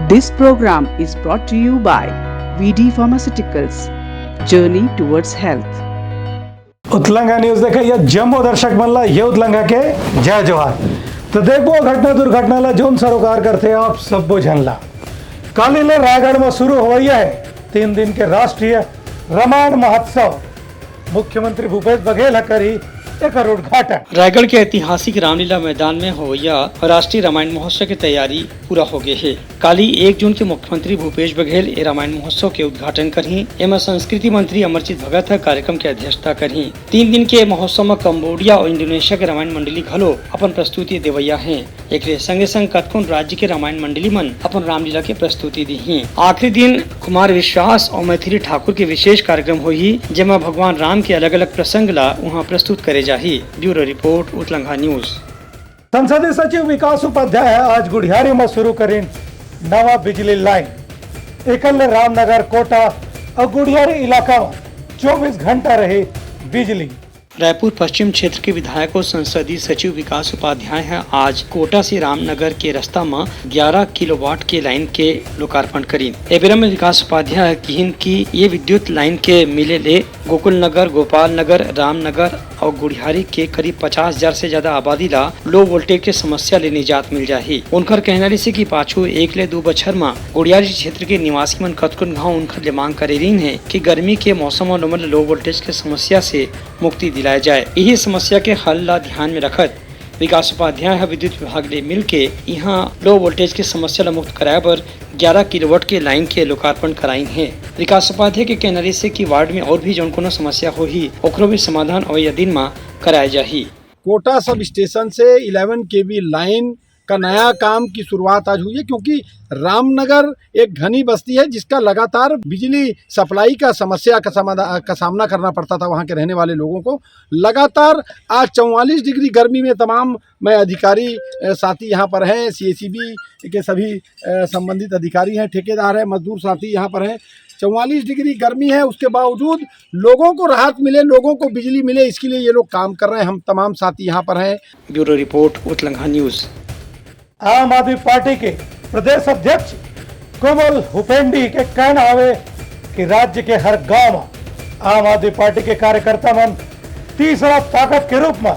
This program is brought to you by VD Pharmaceuticals. Journey towards health. Utlanga news देखे या जम्मो दर्शक बनला ये उतलंगा के जय जोहार। तो देखो घटना दुर्घटना ला जोन सरोकार करते आप सब बुझनला काली ले रायगढ़ में शुरू हो गई है 3 दिन के राष्ट्रीय रामायण महोत्सव। मुख्यमंत्री भूपेश बघेल करी एक उद्घाटन। रायगढ़ के ऐतिहासिक रामलीला मैदान में होया राष्ट्रीय रामायण महोत्सव की तैयारी पूरा हो गई है। काली 1 जून के मुख्यमंत्री भूपेश बघेल ए रामायण महोत्सव के उद्घाटन करही एवं संस्कृति मंत्री अमरजीत भगत कार्यक्रम की अध्यक्षता करही। 3 दिन के महोत्सव में कम्बोडिया और इंडोनेशिया के रामायण मंडली घलो अपन प्रस्तुति देवैया है। एक संगे संग कतकोन राज्य के रामायण मंडली मन अपन रामलीला के प्रस्तुति दी। आखिरी दिन कुमार विश्वास और मैथिली ठाकुर के विशेष कार्यक्रम हुई जेमा भगवान राम के अलग अलग प्रसंग ला वहाँ प्रस्तुत करे जाही। Bureau report Utlanga news. संसदीय सचिव विकास उपाध्याय आज गुड़ियारी में शुरू करें नवा बिजली लाइन। एकल रामनगर कोटा और गुड़ियारी इलाका में 24 घंटा रहे बिजली। रायपुर पश्चिम क्षेत्र के विधायक और संसदीय सचिव विकास उपाध्याय है आज कोटा से रामनगर के रास्ता में 11 किलोवाट के लाइन के लोकार्पण करी। एवं में विकास उपाध्याय कहन की ये विद्युत लाइन के मिले ले गोकुल नगर, गोपाल नगर, रामनगर और गुड़ियारी के करीब 50,000 से ज्यादा आबादी ला लो वोल्टेज के समस्या ले निजात मिल जाही। उनकर कहना से कि पाछू 1 ले 2 बछर में गुड़ियारी क्षेत्र के निवासी मन कतकुन गाँव उनकर ले मांग करे रही है कि गर्मी के मौसम और लो वोल्टेज के समस्या से मुक्ति दिलाया जाए। यही समस्या के हल ला ध्यान में रखत विकास उपाध्याय विद्युत विभाग ले मिल के यहाँ लो वोल्टेज के समस्या ला मुक्त कराए पर 11 किलोवाट के लाइन के लोकार्पण कराई है। विकास उपाध्याय के कहने से कि वार्ड में और भी जौन कोनो समस्या होही ओकरो भी समाधान अवैया दिन में कराया जाही। कोटा सब स्टेशन से 11 kV लाइन का नया काम की शुरुआत आज हुई है, क्योंकि रामनगर एक घनी बस्ती है जिसका लगातार बिजली सप्लाई का समस्या का सामना करना पड़ता था वहाँ के रहने वाले लोगों को। लगातार आज 44 डिग्री गर्मी में तमाम मैं अधिकारी साथी यहाँ पर हैं, CACB के सभी संबंधित अधिकारी हैं, ठेकेदार हैं, मजदूर साथी यहाँ पर हैं। 44 डिग्री गर्मी है, उसके बावजूद लोगों को राहत मिले, लोगों को बिजली मिले, इसके लिए ये लोग काम कर रहे हैं। हम तमाम साथी यहाँ पर हैं। Bureau report Utlanga news. Aam Aadmi party के प्रदेश अध्यक्ष कोमल हुपेंडी के कहना है कि राज्य के हर गांव में आम आदमी पार्टी के कार्यकर्ता मन तीसरा ताकत के रूप में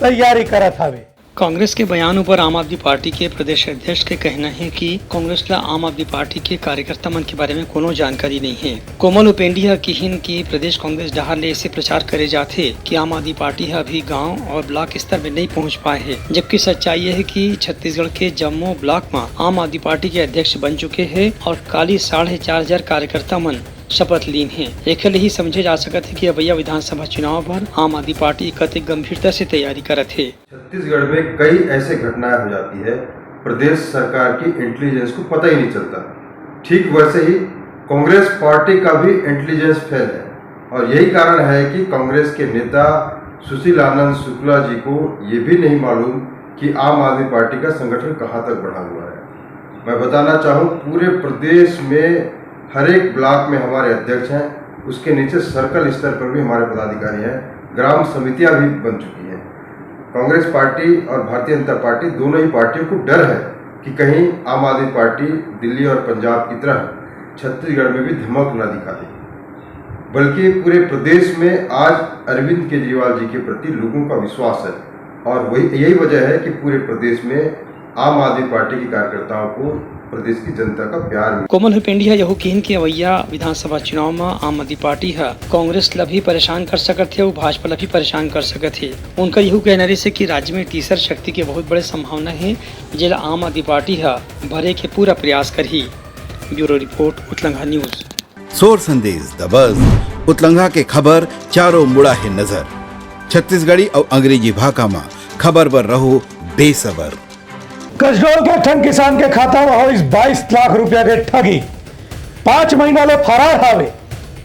तैयारी करत हवे। कांग्रेस के बयान पर आम आदमी पार्टी के प्रदेश अध्यक्ष के कहना है कि कांग्रेस ला आम आदमी पार्टी के कार्यकर्ता मन के बारे में कोनो जानकारी नहीं है। कोमल उपेंडिया कहन की प्रदेश कांग्रेस डहार ले ऐसे प्रचार करे जाते कि आम आदमी पार्टी है अभी गांव और ब्लॉक स्तर में नहीं पहुंच पाए है, जबकि सच्चाई यह है कि छत्तीसगढ़ के जम्मू ब्लॉक में आम आदमी पार्टी के अध्यक्ष बन चुके हैं और काली 4,500 कार्यकर्ता मन शपथ लीन है। एक ही समझे जा सकते है कि अवैया विधानसभा चुनाव पर आम आदमी पार्टी कतई गंभीरता से तैयारी करत है। छत्तीसगढ़ में कई ऐसे घटनाएं हो जाती है, प्रदेश सरकार की इंटेलिजेंस को पता ही नहीं चलता। ठीक वैसे ही कांग्रेस पार्टी का भी इंटेलिजेंस फेल है और यही कारण है कि कांग्रेस के नेता सुशील आनंद शुक्ला जी को ये भी नहीं मालूम कि आम आदमी पार्टी का संगठन कहाँ तक बढ़ा हुआ है। मैं बताना चाहूँ, पूरे प्रदेश में हर एक ब्लॉक में हमारे अध्यक्ष हैं, उसके नीचे सर्कल स्तर पर भी हमारे पदाधिकारी हैं, ग्राम समितियां भी बन चुकी हैं। कांग्रेस पार्टी और भारतीय जनता पार्टी दोनों ही पार्टियों को डर है कि कहीं आम आदमी पार्टी दिल्ली और पंजाब की तरह छत्तीसगढ़ में भी धमक न दिखा दे, बल्कि पूरे प्रदेश में आज अरविंद केजरीवाल जी के प्रति लोगों का विश्वास है और यही वजह है कि पूरे प्रदेश में आम आदमी पार्टी के कार्यकर्ताओं को प्रदेश की जनता का प्यार। कोमल हुपेंडिया यह कहन के अवैया विधानसभा चुनाव में आम आदमी पार्टी है कांग्रेस ला भी परेशान कर सकत है और भाजपा ला भी परेशान कर सकत है। उनका यह कहना से कि राज्य में तीसर शक्ति के बहुत बड़े संभावना है, जिला आम आदमी पार्टी है भरे के पूरा प्रयास करही। Bureau report Utlanga news. सोर संदेश द बज़ उतलंगा के खबर चारों मुड़ा है नजर। छत्तीसगढ़ी और अंग्रेजी भाषा में खबर पर रहो बेसबर। कसडोल के ठग किसान के खाता में हो इस 22 लाख रुपया के ठगी। 5 महीना ले फरार हावे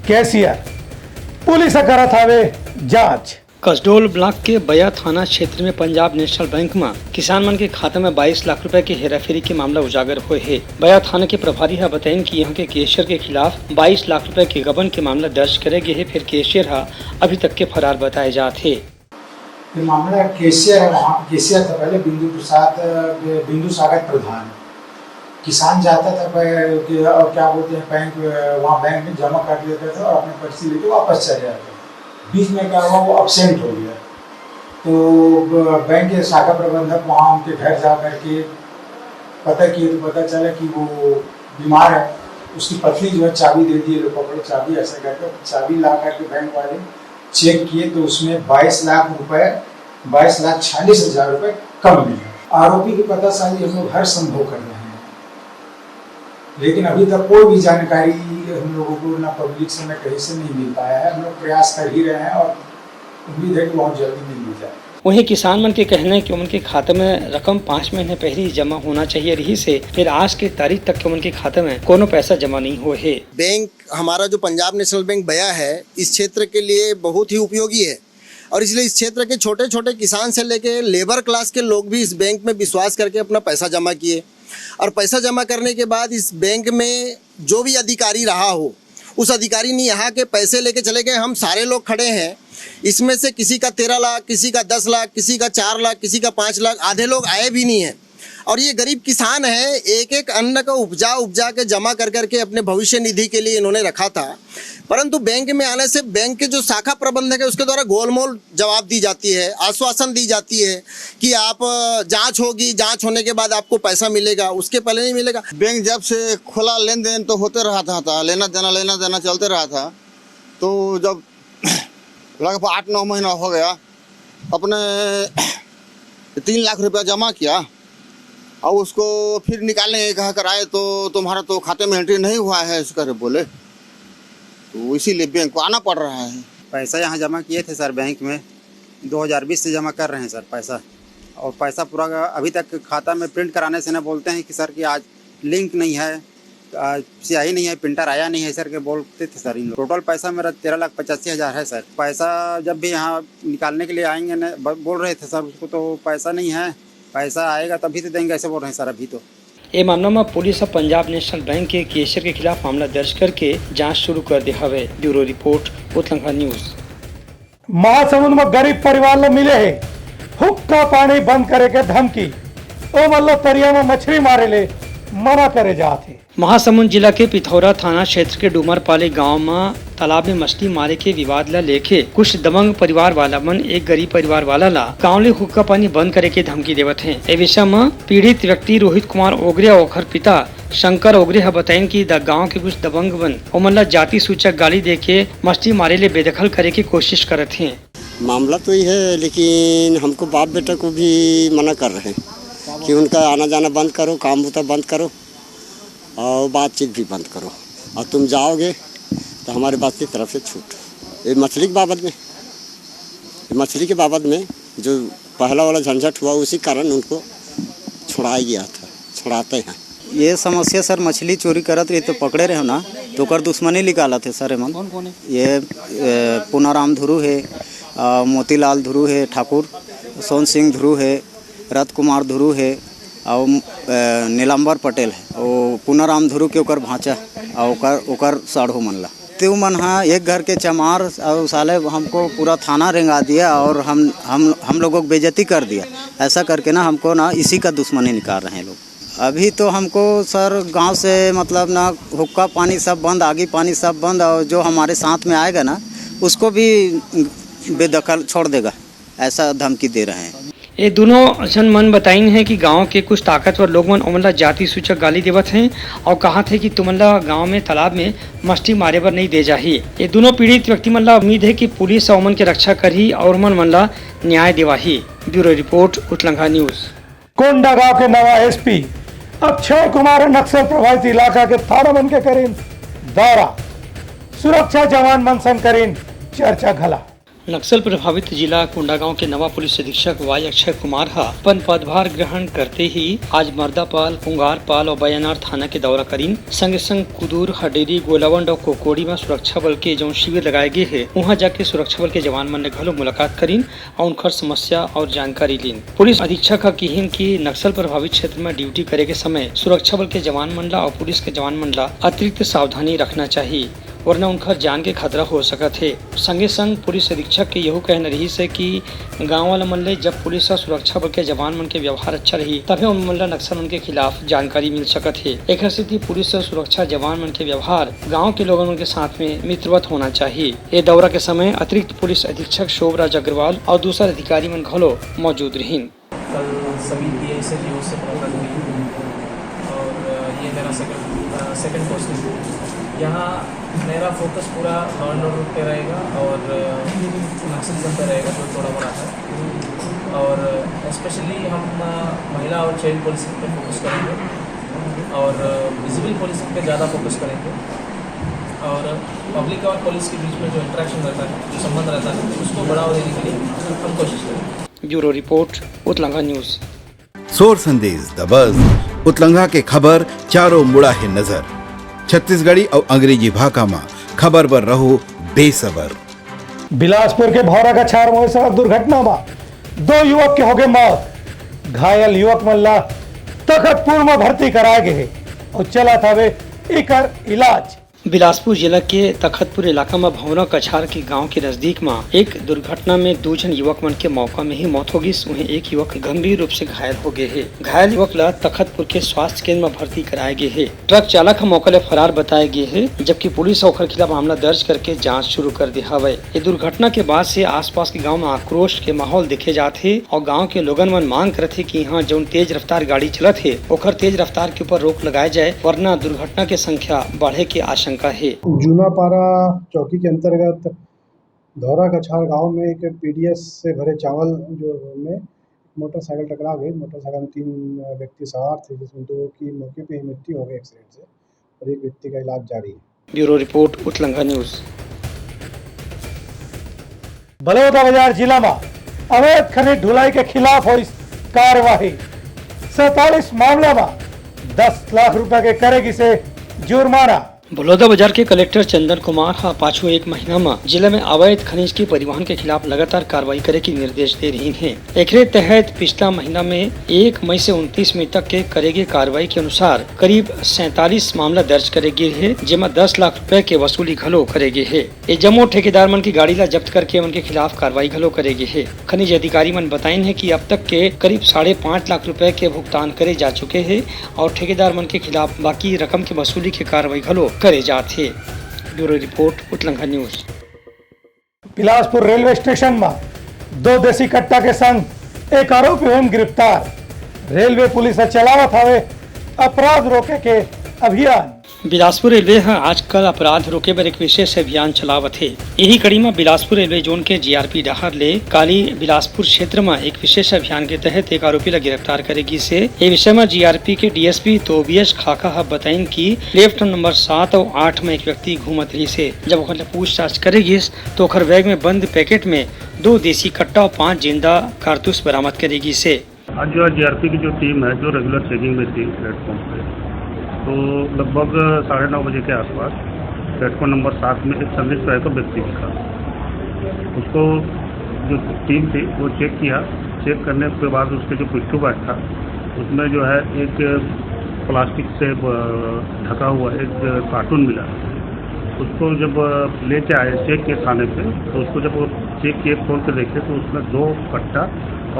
कैशियर, पुलिस करत हावे जांच। कसडोल ब्लॉक के बया थाना क्षेत्र में पंजाब नेशनल बैंक में किसान मन के खाता में 22 लाख रुपए के हेराफेरी के मामला उजागर हुए है। बया थाना के प्रभारी है बताइन कि यहाँ के कैशियर के खिलाफ 22 लाख रुपए के गबन के मामला दर्ज करे गए है, फिर कैशियर है अभी तक के फरार बताए जाते। ये मामला कैशियर है, वहाँ कैशियर था पहले बिंदु सागर प्रधान। किसान जाता था और क्या बोलते हैं बैंक, वहाँ बैंक में जमा कर देता था और अपनी पर्ची लेके वापस चले जाता। बीच में क्या हुआ, वो अब्सेंट हो गया। तो बैंक के शाखा प्रबंधक वहाँ उनके घर जा करके पता किए तो पता चला कि वो बीमार है। उसकी पत्नी जो है चाबी दे दी, लो पकड़ो चाबी, ऐसा करके चाबी ला करके बैंक वाले चेक किए तो उसमें 22,46,000 रुपये कम मिले। आरोपी की पतासाजी हम लोग हर संभव कर रहे हैं, लेकिन अभी तक कोई भी जानकारी हम लोगों को ना पब्लिक से ना कहीं से नहीं मिल पाया है। हम लोग प्रयास कर ही रहे हैं और उम्मीद है कि बहुत जल्दी मिल जाए। वहीं किसान मन के कहना है कि उनके खाते में रकम 5 महीने पहले ही जमा होना चाहिए रही से फिर आज के तारीख तक के उनके खाते में कोनो पैसा जमा नहीं हुए है। बैंक हमारा जो पंजाब नेशनल बैंक बया है इस क्षेत्र के लिए बहुत ही उपयोगी है और इसलिए इस क्षेत्र के छोटे छोटे किसान से लेके लेबर क्लास के लोग भी इस बैंक में विश्वास करके अपना पैसा जमा किए और पैसा जमा करने के बाद इस बैंक में जो भी अधिकारी रहा हो उस अधिकारी ने यहाँ के पैसे लेके चले गए। हम सारे लोग खड़े हैं, इसमें से किसी का 13 लाख, किसी का 10 लाख, किसी का 4 लाख, किसी का 5 लाख, आधे लोग आए भी नहीं हैं। और ये गरीब किसान है, एक एक अन्न का उपजा के जमा कर करके अपने भविष्य निधि के लिए इन्होंने रखा था। परंतु बैंक में आने से बैंक के जो शाखा प्रबंधक है उसके द्वारा गोलमोल जवाब दी जाती है, आश्वासन दी जाती है कि आप जांच होगी, जांच होने के बाद आपको पैसा मिलेगा, उसके पहले नहीं मिलेगा। बैंक जब से खुला लेन देन तो होते रहा था, लेना देना चलते रहा था। तो जब लगभग 8-9 महीना हो गया, अपने 3 लाख रुपया जमा किया और उसको फिर निकालने कहा कर आए तो तुम्हारा तो खाते में एंट्री नहीं हुआ है इस कर बोले, तो इसीलिए बैंक को आना पड़ रहा है। पैसा यहाँ जमा किए थे सर बैंक में, 2020 से जमा कर रहे हैं सर पैसा, और पैसा पूरा अभी तक खाता में प्रिंट कराने से ना बोलते हैं कि सर कि आज लिंक नहीं है, स्याही नहीं है, प्रिंटर आया नहीं है सर के बोलते थे सर। इन टोटल पैसा मेरा 13,85,000 है सर। पैसा जब भी यहाँ निकालने के लिए आएंगे न बोल रहे थे सर, उसको तो पैसा नहीं है, पैसा आएगा तभी तो देंगे ऐसे बोल रहे हैं सर। अभी तो ये मामला में पुलिस और पंजाब नेशनल बैंक के कैशियर के खिलाफ मामला दर्ज करके जांच शुरू कर दिया है। Bureau report Utlanga news. Mahasamund में गरीब परिवार लो मिले है हुक्का पानी बंद करे के धमकी, ओ मतलब तरिया में मछली मारे ले मना करे जाते। महासमुंद जिला के पिथौरा थाना क्षेत्र के डूमरपाली गांव में तालाब में मछली मारे के विवाद ला लेके कुछ दबंग परिवार वाला मन एक गरीब परिवार वाला ला गाँव ले हुक्का पानी बंद करे के धमकी देवत है। ए विषय में पीड़ित व्यक्ति रोहित कुमार ओगरे और ओखर पिता शंकर ओगरे है बताइन की गाँव के कुछ दबंग बन ओमन ला जाति सूचक गाली दे के मछली मारे ले बेदखल करे की कोशिश करते हैं। मामला तो ये है, लेकिन हमको बाप बेटा को भी मना कर रहे हैं कि उनका आना जाना बंद करो, काम बूता बंद करो और बातचीत भी बंद करो, और तुम जाओगे तो हमारे बात की तरफ से छूट। ये मछली के बाबत में, मछली के बाबत में जो पहला वाला झंझट हुआ उसी कारण उनको छुड़ाया गया था, छुड़ाते हैं। ये समस्या सर मछली चोरी करत रही तो पकड़े रहे ना तो कर दुश्मनी निकाला थे सर। एमन कौन है? ये पुनाराम धुरू है, मोतीलाल धुरू है ठाकुर, सोन सिंह धुरू है, रथ कुमार धुरू है और नीलाम्बर पटेल है, और पुनाराम धुरू के ओकर भांचा और ओकर साढ़ो मनला तो मन हाँ एक घर के चमार और साले हमको पूरा थाना रेंगा दिया और हम लोगों को बेइज्जती कर दिया। ऐसा करके ना हमको ना इसी का दुश्मनी निकाल रहे हैं लोग। अभी तो हमको सर गांव से मतलब ना हुक्का पानी सब बंद, आगी पानी सब बंद, और जो हमारे साथ में आएगा ना उसको भी बेदखल छोड़ देगा, ऐसा धमकी दे रहे हैं। ये दोनों जन मन बताइन है कि गांव के कुछ ताकतवर लोग मन ओमन ला जाति सूचक गाली देवत हैं और कहा थे कि तुमन ला गाँव में तालाब में मछली मारे पर नहीं दे जाही। ये दोनों पीड़ित व्यक्ति मन ला उम्मीद है कि पुलिस ओमन के रक्षा करही और मन ला न्याय देवाही। Bureau report Utlanga news. Kondagaon के नवा एसपी अक्षय कुमार नक्सल प्रभावित इलाका के थाना मन के करीन दौरा, सुरक्षा जवान मनसन करीन चर्चा घला। नक्सल प्रभावित जिला कोंडागांव के नवा पुलिस अधीक्षक वाई अक्षय कुमार अपन पदभार ग्रहण करते ही आज मर्दापाल, पुंगारपाल और बयानार थाना के दौरा करीन। संग संग कुदूर, हडेरी, गोलावंड और कोकोड़ी में सुरक्षा बल के जो शिविर लगाए गए है वहाँ जाके सुरक्षा बल के जवान मन ने घलो मुलाकात करीन और उनकर समस्या और जानकारी लीन। पुलिस अधीक्षक कहिन की नक्सल प्रभावित क्षेत्र में ड्यूटी करे के समय सुरक्षा बल के जवान मन ला और पुलिस के जवान मन ला अतिरिक्त सावधानी रखना चाहिए। वरना उनका जान के खतरा हो सकत है। संगे संग पुलिस अधीक्षक के यही कहना रही है कि गाँव वाला मन ले जब पुलिस और सुरक्षा बल के जवान मन के व्यवहार अच्छा रही तभी उन मन ला नक्सल मन के खिलाफ जानकारी मिल सकत है। एक स्थिति पुलिस और सुरक्षा जवान मन के व्यवहार गाँव के लोगों के साथ में मित्रवत होना चाहिए। ये दौरा के समय अतिरिक्त पुलिस अधीक्षक शोभराज अग्रवाल और दूसरा अधिकारी मन घलो मौजूद रही। कल सभी DI से DO से मुलाकात हुई और ये मेरा सेकंड पोस्ट है। यहाँ मेरा फोकस पूरा लॉ एंड ऑर्डर पे रहेगा और नक्सलिज्म पे रहेगा जो थोड़ा बड़ा है, और स्पेशली हम महिला और चाइल्ड पुलिसिंग पे फोकस करेंगे और विजिबल पुलिसिंग पे ज़्यादा फोकस करेंगे और पब्लिक और पुलिस के बीच में जो इंटरेक्शन रहता है, जो संबंध रहता है, उसको बढ़ावा देने के लिए हम कोशिश करेंगे। Bureau report Utlanga news. सोर संदेश द बज़ उतलंगा के खबर चारों मुड़ा है नजर। छत्तीसगढ़ी और अंग्रेजी भाषा में खबर पर रहो बेसबर। बिलासपुर के भौरा का छार मोड़ सड़क दुर्घटना में 2 युवक के हो गए मौत। घायल युवक मल्ला तखतपुर में भर्ती कराए गए और चला था वे एकर इलाज। बिलासपुर जिला के तखतपुर इलाका में भौरा कछार के गांव के नजदीक में एक दुर्घटना में 2 जन युवक मन के मौका में ही मौत हो गई। वहीं एक युवक गंभीर रूप से घायल हो गए है। घायल युवक ला तखतपुर के स्वास्थ्य केंद्र में भर्ती कराए गए है। ट्रक चालक मौका ले फरार बताए गए है, जबकि पुलिस ओखर खिलाफ मामला दर्ज करके जाँच शुरू कर दिया है। ये दुर्घटना के बाद से आसपास के गाँव में आक्रोश के माहौल देखे जाते है और गाँव के लोगन मन मांग करते की यहाँ जो तेज रफ्तार गाड़ी चलत है ओखर तेज रफ्तार के ऊपर रोक लगाए जाए, वरना दुर्घटना की संख्या बढ़े की आशंका है। जूनापारा चौकी के अंतर्गत धौरा कछार गांव में एक PDS से भरे चावल जो में मोटरसाइकिल टकरा गई। मोटरसाइकिल में 3 व्यक्ति सवार थे, जिसमें 2 की मौके पे ही मृत्यु हो गई एक्सीडेंट से और एक व्यक्ति का इलाज जारी है। Bureau report Utlanga news. Baloda Bazar जिला में अवैध खनिज ढुलाई के खिलाफ हुई कार्यवाही। 47 मामला में 10 लाख रुपए के करेगी से जुर्माना। बलौदा बाजार के कलेक्टर चंदन कुमार पाछू एक महीना में जिले में अवैध खनिज के परिवहन के खिलाफ लगातार कार्रवाई करे के निर्देश दे रही हैं। एकरे तहत पिछला महीना में 1 मई से 29 मई तक के करेगी कार्रवाई के अनुसार करीब 47 मामला दर्ज करे गए है, जिसमें 10 लाख रुपए के वसूली घलो करे गए है। ये जम्मो ठेकेदार मन की गाड़ी ला जब्त करके उनके खिलाफ कार्रवाई घलो करे गए है। खनिज अधिकारी मन बताइन है कि अब तक के करीब 5.5 लाख रुपए के भुगतान करे जा चुके हैं और ठेकेदार मन के खिलाफ बाकी रकम की वसूली की कार्रवाई घलो करे जाते। Bureau report Utlanga news. Bilaspur railway station में 2 देसी कट्टा के संग एक आरोपी हुए गिरफ्तार। रेलवे पुलिस चलावत हवे अपराध रोके के अभियान। बिलासपुर रेलवे आजकल अपराध रोके पर एक विशेष अभियान चलावत है। यही कड़ी में बिलासपुर रेलवे जोन के GRP डाहर ले काली बिलासपुर क्षेत्र में एक विशेष अभियान के तहत एक आरोपी ला गिरफ्तार करेगी से ये विषय में GRP के DSP तोबियस खाका बताइन की प्लेटफॉर्म नंबर 7 और 8 में एक व्यक्ति घूमत रही से। जब ओखर पूछताछ करेगी तो ओखर बैग में बंद पैकेट में 2 देसी कट्टा और 5 जिंदा कारतूस बरामद करेगी से। आज जो GRP की जो टीम है जो रेगुलर चेकिंग में थी प्लेटफॉर्म पे, तो लगभग 9:30 बजे के आसपास प्लेटफॉर्म नंबर 7 में एक संदिग्ध प्राय का व्यक्ति दिखा। उसको जो टीम थी वो चेक किया। चेक करने के बाद उसके जो पिट्ठू बैग था उसमें जो है एक प्लास्टिक से ढका हुआ एक कार्टून मिला। उसको जब लेके आए चेक के थाने पे, तो उसको जब वो चेक किए खोल के देखे तो उसमें 2 कट्टा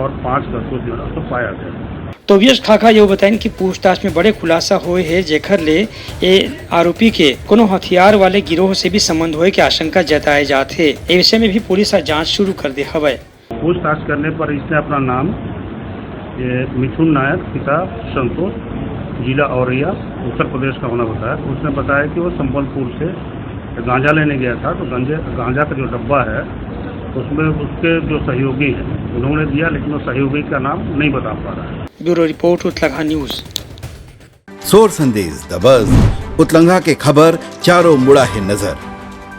और 5 कारतूस जो है तो पाया गया। तोबियस खाका ये बताइन कि पूछताछ में बड़े खुलासा हुए है, जेखर ले ये आरोपी के कोनो हथियार वाले गिरोह से भी संबंध होए के आशंका जताए जाते। ये विषय में भी पुलिस जांच शुरू कर दे हवे। पूछताछ करने पर इसने अपना नाम मिथुन नायक, पिता संतोष, जिला औरैया, उत्तर प्रदेश का होना बताया। उसने बताया कि वो संबलपुर से गांजा लेने गया था, तो गांजा का जो डब्बा है उसमें उसके जो सहयोगी हैं उन्होंने दिया, लेकिन वो सहयोगी का नाम नहीं बता पा रहा है। Bureau report Utlanga news. सोर संदेश द बज़ उतलंगा के खबर चारों मुड़ा है नजर।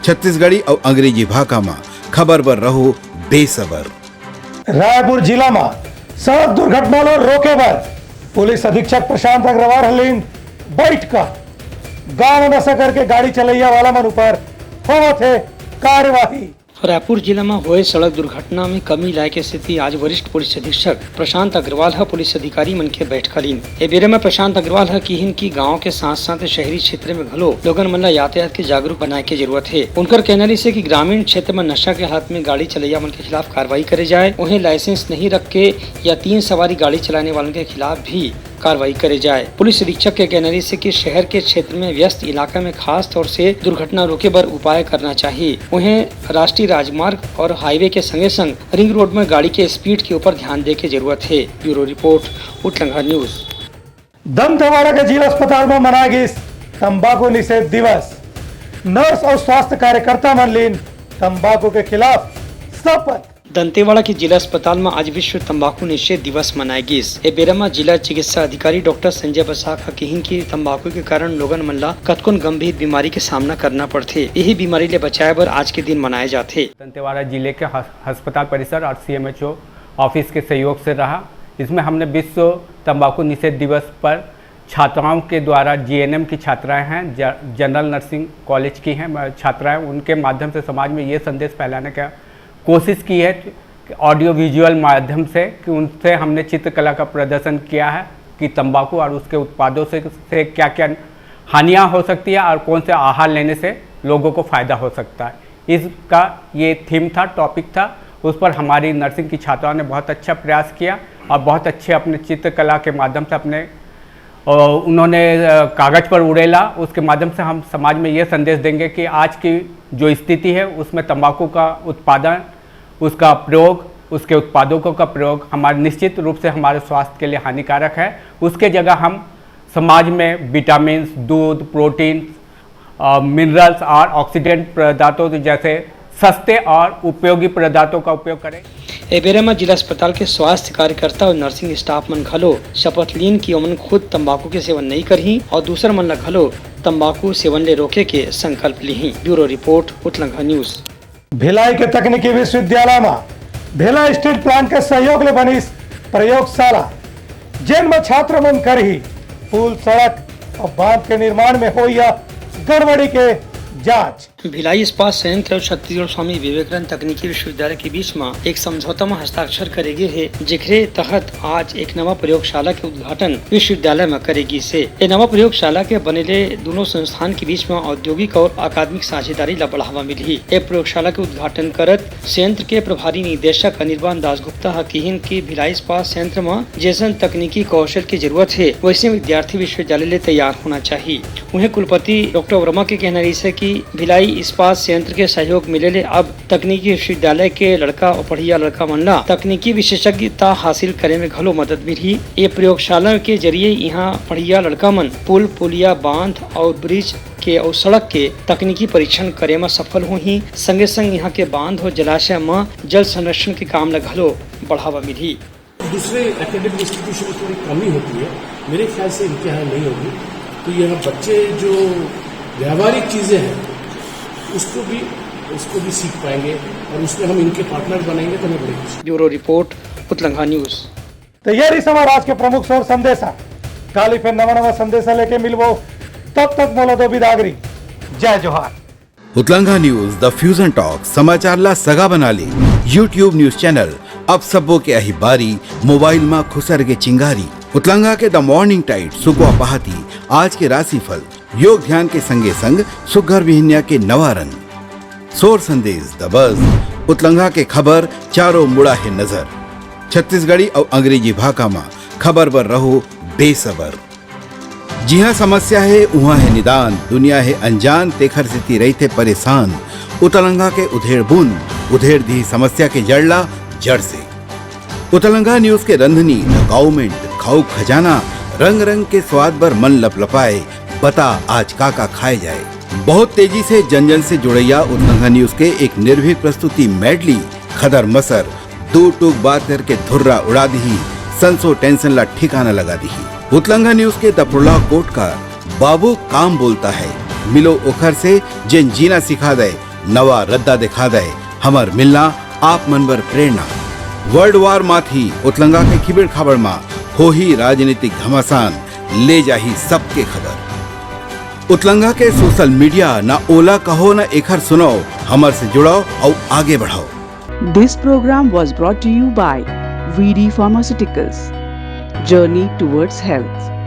छत्तीसगढ़ी और अंग्रेजी भाषा में खबर पर रहो बेसबर। रायपुर जिला में सड़क दुर्घटना रोके पर पुलिस अधीक्षक प्रशांत अग्रवाल हलीन बैठ कर गाँव में नशा करके गाड़ी चलैया वाला मन ऊपर हो थे कार्यवाही। रायपुर जिला में हुए सड़क दुर्घटना में कमी लाए के स्थिति आज वरिष्ठ पुलिस अधीक्षक प्रशांत अग्रवाल है पुलिस अधिकारी मन के बैठकलीन ए बेरे में प्रशांत अग्रवाल है कि हिन की गांव के साथ साथ शहरी क्षेत्र में घलो लोगन मन ला यातायात के जागरूक बनाए के जरूरत है। उनकर कहना से कि ग्रामीण क्षेत्र में नशा के हाथ में गाड़ी चलैया मन के खिलाफ कार्रवाई करे जाए, उन्हें लाइसेंस नहीं रख के या 3 सवारी गाड़ी चलाने वालों के खिलाफ भी कार्रवाई करे जाए। पुलिस अधीक्षक के कहने से कि शहर के क्षेत्र में व्यस्त इलाका में खास तौर से दुर्घटना रोके बर उपाय करना चाहिए। उन्हें राष्ट्रीय राजमार्ग और हाईवे के संगे संग रिंग रोड में गाड़ी के स्पीड के ऊपर ध्यान दे के जरूरत है। Bureau report Utlanga news. Dantewada के जिला अस्पताल में मनाया गया तंबाकू निषेध दिवस। नर्स और स्वास्थ्य कार्यकर्ता मन लीन तंबाकू के खिलाफ शपथ। दंतेवाड़ा के जिला अस्पताल में आज विश्व तंबाकू निषेध दिवस मनाया गया। ए बेरा में जिला चिकित्सा अधिकारी डॉक्टर संजय बसाक कहिन की तंबाकू के कारण लोगन मन ला कतकोन गंभीर बीमारी के सामना करना पड़ते, यही बीमारी ले बचाए बर आज के दिन मनाए जाते। दंतेवाड़ा जिले के अस्पताल परिसर और CMHO ऑफिस के सहयोग से रहा। इसमें हमने विश्व तंबाकू निषेध दिवस पर छात्राओं के द्वारा GNM की छात्राएं हैं, जनरल नर्सिंग कॉलेज की हैं छात्राएं, उनके माध्यम से समाज में ये संदेश फैलाने का कोशिश की है ऑडियो विजुअल माध्यम से कि उनसे हमने चित्रकला का प्रदर्शन किया है कि तंबाकू और उसके उत्पादों से क्या क्या हानियां हो सकती है और कौन से आहार लेने से लोगों को फ़ायदा हो सकता है। इसका ये थीम था, टॉपिक था। उस पर हमारी नर्सिंग की छात्राओं ने बहुत अच्छा प्रयास किया और बहुत अच्छे अपने चित्रकला के माध्यम से अपने उन्होंने कागज़ पर उड़ेला। उसके माध्यम से हम समाज में ये संदेश देंगे कि आज की जो स्थिति है उसमें तंबाकू का उत्पादन, उसका प्रयोग, उसके उत्पादों का प्रयोग हमारे निश्चित रूप से हमारे स्वास्थ्य के लिए हानिकारक है। उसके जगह हम समाज में विटामिन, दूध, प्रोटीन, मिनरल्स और ऑक्सीडेंट पदार्थों जैसे सस्ते और उपयोगी पदार्थों का उपयोग करें। ए बेरे में जिला अस्पताल के स्वास्थ्य कार्यकर्ता और नर्सिंग स्टाफ मन घलो शपथ लीन की ओमन खुद तंबाकू के सेवन नहीं करही और दूसर मन ला घलो तंबाकू सेवन ले रोके के संकल्प ली। Bureau report Utlanga news. Bhilai के तकनीकी विश्वविद्यालय में भेला स्टील प्लांट के सहयोग ले बनी प्रयोगशाला, जिन में छात्र मन कर ही पुल, सड़क और बांध के निर्माण में हो या गड़बड़ी के जांच। भिलाई इस्पात संयंत्र और छत्तीसगढ़ स्वामी विवेकानंद तकनीकी विश्वविद्यालय के बीच में एक समझौता में हस्ताक्षर करेगी है, जिकरे तहत आज एक नवा प्रयोगशाला के उद्घाटन विश्वविद्यालय में करेगी से। ये नवा प्रयोगशाला के बनेले दोनों संस्थान के बीच में औद्योगिक और अकादमिक साझेदारी ला बढ़ावा मिली। ये प्रयोगशाला के उद्घाटन करत संयंत्र के प्रभारी निदेशक अनिर्बान दासगुप्ता हकीन की भिलाई इस्पात संयंत्र में जैसन तकनीकी कौशल की जरूरत है वैसे विद्यार्थी विश्वविद्यालय ले तैयार होना चाहिए। उन्हें कुलपति डॉक्टर वर्मा के कहना है कि भिलाई इस्पात संयंत्र के सहयोग मिले अब तकनीकी विश्वविद्यालय के लड़का और पढ़िया लड़का मन ला तकनीकी विशेषज्ञता हासिल करे में घलो मदद मिली। ये प्रयोगशाला के जरिए यहाँ पढ़िया लड़का मन पुल, पुलिया, बांध और ब्रिज के और सड़क के तकनीकी परीक्षण करे में सफल हुई। संगे संग यहाँ के बांध और जलाशय में जल संरक्षण के काम ला घलो बढ़ावा मिली। दूसरे एकेडमिक इंस्टीट्यूशन में थोड़ी कमी होती है, मेरे ख्याल से इनके यहाँ नहीं होगी। तो यह बच्चे जो व्यावहारिक चीजें हैं उसको भी सीख पाएंगे और उसमें हम इनके पार्टनर बनेंगे तो हमें बड़ी खुशी। Bureau report Utlanga news. तो ये रही हमारा आज के प्रमुख शोर संदेशा। काली फिर नवा संदेशा लेके मिलवो, तब तक बोलो दो बिदागरी। जय जोहार। उतलंगा न्यूज द फ्यूजन टॉक समाचार ला सगा बना ली। YouTube न्यूज चैनल अब सबो के अही बारी मोबाइल में खुसर के चिंगारी। उतलंगा के द मॉर्निंग टाइट सुबह पहाती आज के राशिफल, योग ध्यान के संगे संग सुघर विहिन्या के नवा रंग, सोर संदेश द बज। उतलंगा के खबर चारों मुड़ा है नजर। छत्तीसगढ़ी और अंग्रेजी भाषा में खबर पर रहो बेसबर। जी हाँ, समस्या है वहाँ है निदान, दुनिया है अनजान तेखर से रहते परेशान। उतलंगा के उधेड़ बुन उधेड़ दी समस्या के जड़ला जड़ से। उतलंगा न्यूज के रंधनी गवर्नमेंट खाऊ खजाना रंग रंग के स्वाद पर मन लपलपाए, बता आज का खाए जाए। बहुत तेजी से जन जन से जुड़ैया उतलंगा न्यूज के एक निर्भीक प्रस्तुति मेडली खदर मसर दो टूक बात करके धुर्रा उड़ा दी, संसो टेंशन ला ठिकाना लगा दी। उतलंगा न्यूज के दपुरला कोट का बाबू काम बोलता है, मिलो ओखर से जिन जीना सिखा दे, नवा रद्दा दिखा दे, हमर मिलना आप मनबर प्रेरणा। वर्ल्ड वार माथी उतलंगा के खिबड़ खबर मा हो ही राजनीतिक घमासान, ले जाही सबके खबर। उतलंगा के सोशल मीडिया न ओला कहो न एखर सुनो, हमर से जुड़ो और आगे बढ़ाओ। This program was brought to you by VD Pharmaceuticals. Journey towards health.